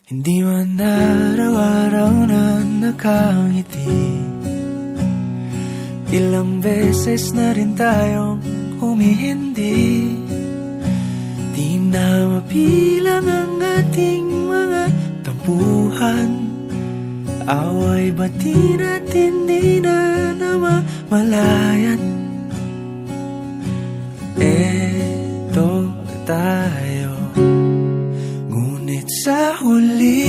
Hindi man araw-araw na nakangiti. Ilang beses na rin tayong humihindi. Di na mapilang ang ating mga tampuhan. Away bati natin di na namamalayan. Eto tayo, ngunit sa huli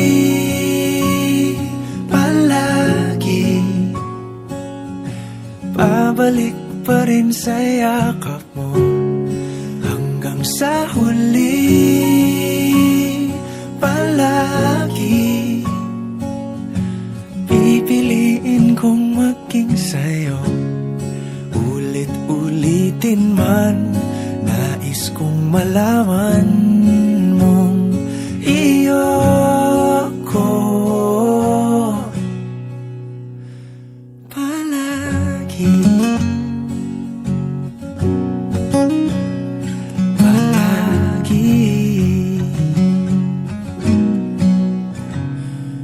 palagi pabalik pa rin sa yakap mo. Hanggang sa huli palagi pipiliin kong maging sa'yo. Ulit-ulitin man, nais kong malaman mong iyo ko palagi.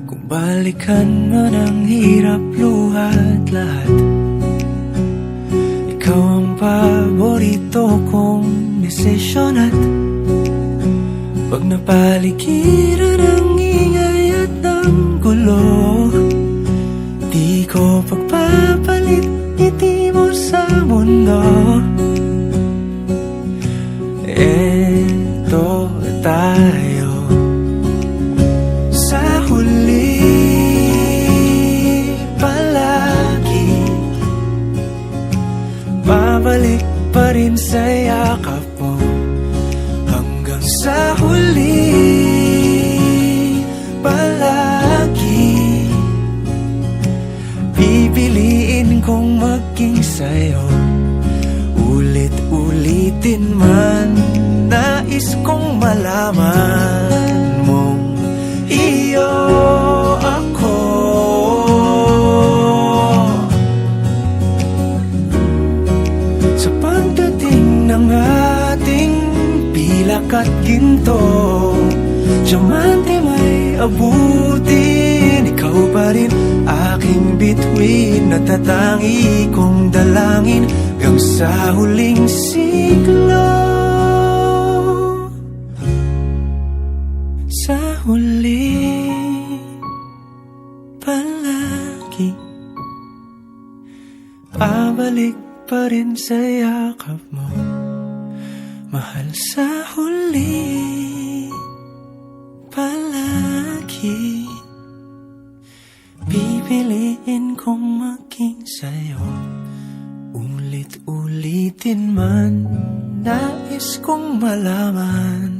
Kung balikan man ang hirap, luhat lahat, ikaw ang paborito kong desisyon. At pag napaligiran ang ingay at ng gulo, di ko pagpapalit ngiti mo sa mundo. Eto tayo, sa huli palagi babalik pa rin sa yakap mo. Hanggang sa huli palagi pipiliin kong maging sa'yo. Ulit-ulitin man, nais kong malaman mong iyo ako. Sa pagdating ng ating pilak at ginto, diamante may abutin, ikaw pa rin aking bituin. Natatangi kong dalangin hanggang sa huling siglo. Sa huli palagi pabalik pa rin sa yakap mo, mahal. Sa huli palagi pipiliin kong maging sa'yo. Ulit-ulitin man, nais kong malaman